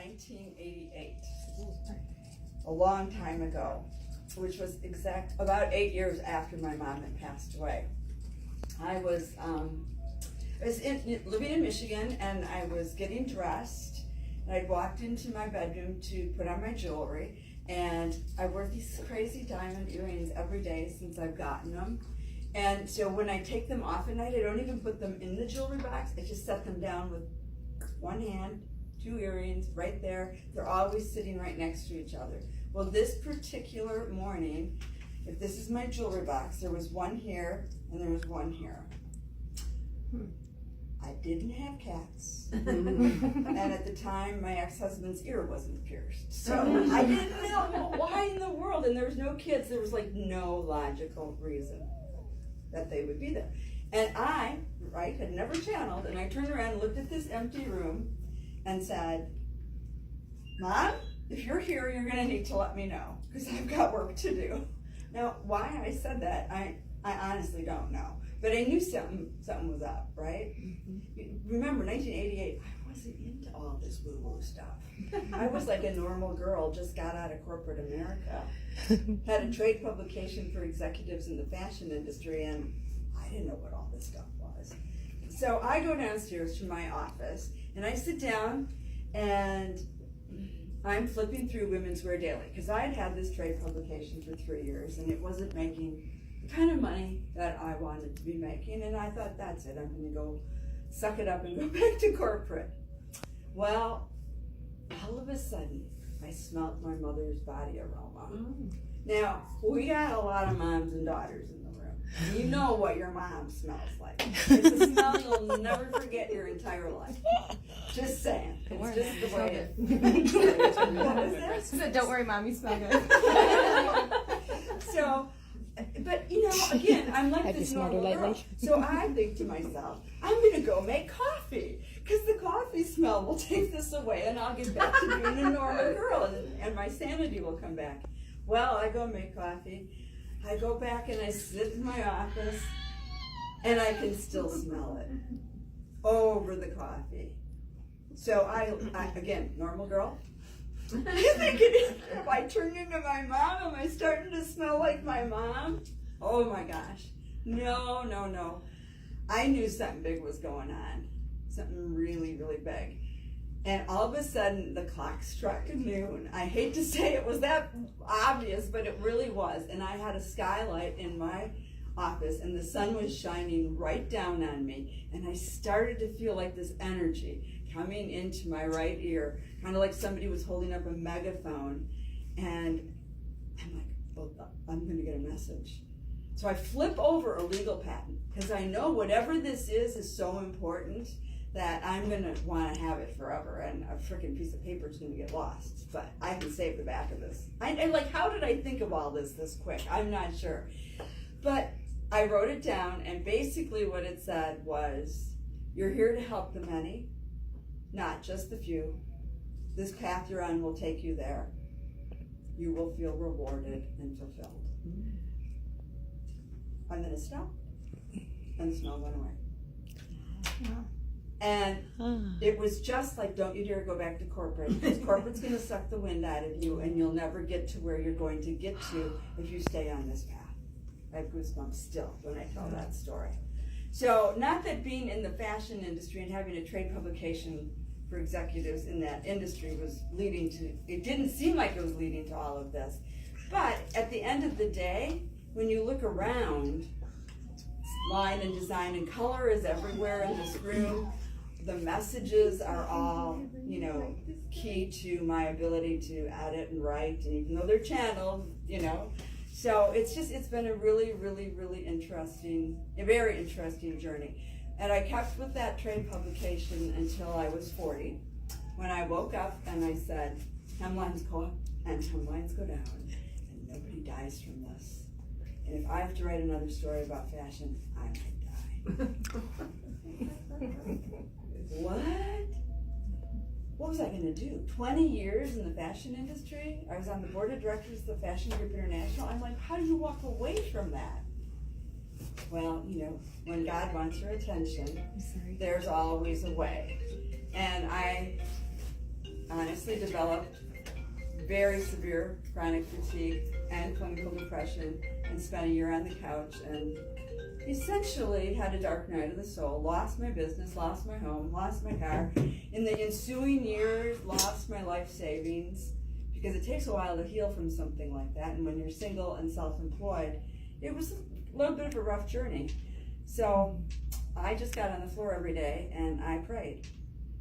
1988, a long time ago, which was about 8 years after my mom had passed away. I was living in Michigan, and I was getting dressed, and I'd walked into my bedroom to put on my jewelry, and I wore these crazy diamond earrings every day since I've gotten them. And so when I take them off at night, I don't even put them in the jewelry box. I just set them down with one hand, 2 earrings right there. They're always sitting right next to each other. Well, this particular morning, if this is my jewelry box, there was one here and there was one here. I didn't have cats. And at the time, my ex-husband's ear wasn't pierced. So I didn't know why in the world, and there was no kids, there was like no logical reason that they would be there. And I, had never channeled, and I turned around and looked at this empty room and said, Mom, if you're here, you're gonna need to let me know, because I've got work to do. Now, why I said that, I honestly don't know. But I knew something was up, right? Remember, 1988, I wasn't into all this woo-woo stuff. I was like a normal girl, just got out of corporate America. Had a trade publication for executives in the fashion industry, and I didn't know what all this stuff was. So I go downstairs to my office, and I sit down, and I'm flipping through Women's Wear Daily, because I had had this trade publication for 3 years, and it wasn't making the kind of money that I wanted to be making, and I thought, that's it, I'm going to go suck it up and go back to corporate. Well, all of a sudden, I smelled my mother's body aroma. Now, we got a lot of moms and daughters in the room. You know what your mom smells like. It's a smell you'll never forget your entire life. Just saying. It's just the way it is. What was that? She said, don't worry, Mom, you smell good. So, but again, I'm like this normal girl. So I think to myself, I'm going to go make coffee, because the coffee smell will take this away, and I'll get back to being a normal girl, and my sanity will come back. Well, I go make coffee. I go back and I sit in my office, and I can still smell it over the coffee. So I again, normal girl. You think if I turn into my mom, am I starting to smell like my mom? Oh my gosh. No. I knew something big was going on. Something really, really big. And all of a sudden, the clock struck noon. I hate to say it was that obvious, but it really was. And I had a skylight in my office, and the sun was shining right down on me. And I started to feel like this energy coming into my right ear, kind of like somebody was holding up a megaphone. And I'm like, well, I'm going to get a message. So I flip over a legal patent, because I know whatever this is so important that I'm going to want to have it forever, and a freaking piece of paper is going to get lost. But I can save the back of this. And how did I think of all this quick? I'm not sure. But I wrote it down, and basically what it said was, you're here to help the many, not just the few. This path you're on will take you there. You will feel rewarded and fulfilled. And then it stopped, and the smell went away. Wow. And it was just like, don't you dare go back to corporate, because corporate's going to suck the wind out of you, and you'll never get to where you're going to get to if you stay on this path. I have goosebumps still when I tell that story. So, not that being in the fashion industry and having a trade publication for executives in that industry was leading to, it didn't seem like it was leading to all of this. But at the end of the day, when you look around, line and design and color is everywhere in this room. The messages are all, key to my ability to edit and write, and even though they're channeled, So it's been a really, really, really a very interesting journey. And I kept with that trade publication until I was 40, when I woke up and I said, hemlines go up and hemlines go down, and nobody dies from this. And if I have to write another story about fashion, I might die. What? What was I going to do? 20 years in the fashion industry? I was on the board of directors of the Fashion Group International. I'm like, how do you walk away from that? Well, when God wants your attention, there's always a way. And I honestly developed very severe chronic fatigue and clinical depression, and spent a year on the couch, and essentially had a dark night of the soul, lost my business, lost my home, lost my car. In the ensuing years, lost my life savings, because it takes a while to heal from something like that, and when you're single and self-employed, it was a little bit of a rough journey. So I just got on the floor every day and I prayed,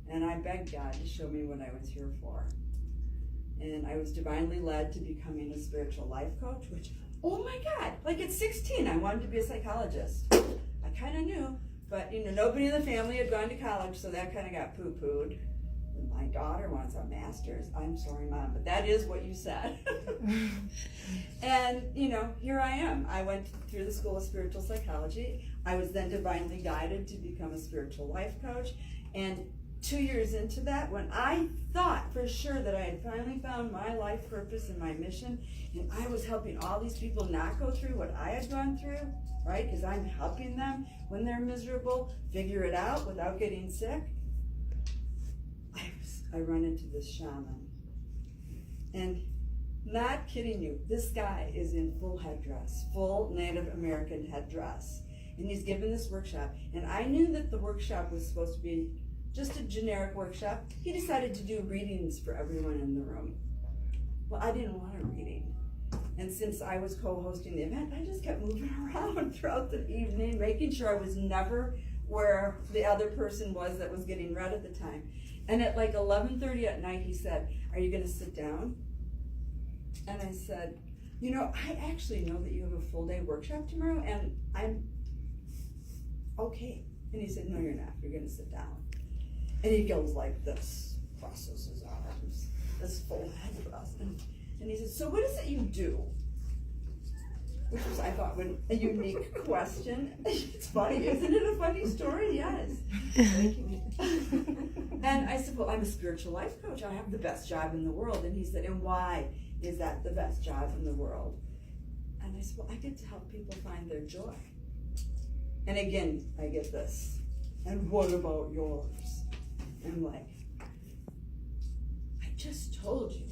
and I begged God to show me what I was here for. And I was divinely led to becoming a spiritual life coach, which, oh my God, like at 16, I wanted to be a psychologist. I kind of knew, but nobody in the family had gone to college, so that kind of got poo-pooed. My daughter wants a master's. I'm sorry, Mom, but that is what you said. And, here I am. I went through the School of Spiritual Psychology. I was then divinely guided to become a spiritual life coach. And 2 years into that, when I thought for sure that I had finally found my life purpose and my mission, and I was helping all these people not go through what I had gone through, right? Because I'm helping them when they're miserable, figure it out without getting sick. I run into this shaman. And not kidding you, this guy is in full headdress, full Native American headdress. And he's given this workshop. And I knew that the workshop was supposed to be just a generic workshop. He decided to do readings for everyone in the room. Well, I didn't want a reading. And since I was co-hosting the event, I just kept moving around throughout the evening, making sure I was never where the other person was that was getting read at the time. And at like 11:30 at night, he said, "Are you going to sit down?" And I said, I actually know that you have a full day workshop tomorrow, and I'm okay. And he said, "No, you're not. You're going to sit down." And he goes like this, crosses his arms, this full headdress. And he said, "So what is it you do?" Which was, I thought, a unique question. It's funny, isn't it a funny story? Yes. And I said, "Well, I'm a spiritual life coach. I have the best job in the world." And he said, "And why is that the best job in the world?" And I said, "Well, I get to help people find their joy." And again, I get this. "And what about yours?" And I'm like, "I just told you,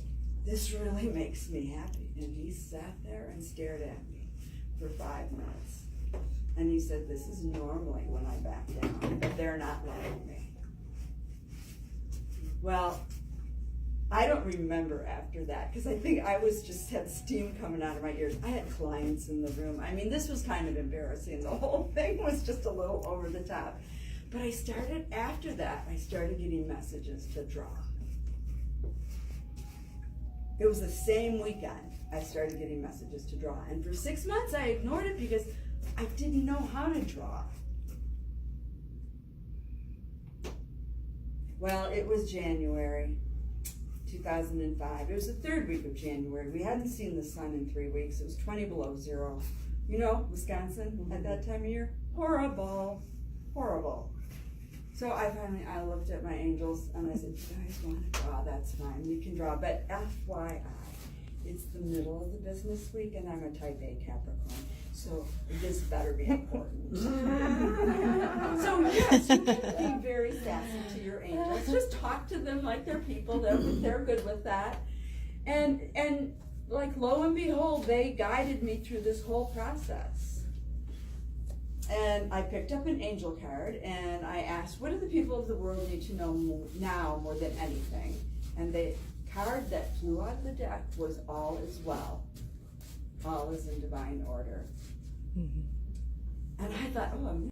this really makes me happy." And he sat there and stared at me for 5 minutes. And he said, "This is normally when I back down, but they're not like me." Well, I don't remember after that, because I think I had steam coming out of my ears. I had clients in the room. I mean, this was kind of embarrassing. The whole thing was just a little over the top. But after that, I started getting messages to draw. It was the same weekend I started getting messages to draw. And for 6 months, I ignored it because I didn't know how to draw. Well, it was January 2005. It was the 3rd week of January. We hadn't seen the sun in 3 weeks. It was 20 below zero. Wisconsin at that time of year, horrible, horrible. So I looked at my angels and I said, "You guys want to draw? That's fine. We can draw. But FYI, it's the middle of the business week and I'm a type A Capricorn. So this better be important." So yes, you can be very sassy to your angels. Just talk to them like they're people. They're good with that. And like lo and behold, they guided me through this whole process. And I picked up an angel card and I asked, what do the people of the world need to know now more than anything? And the card that flew out of the deck was all is well. All is in divine order. Mm-hmm. And I thought, oh,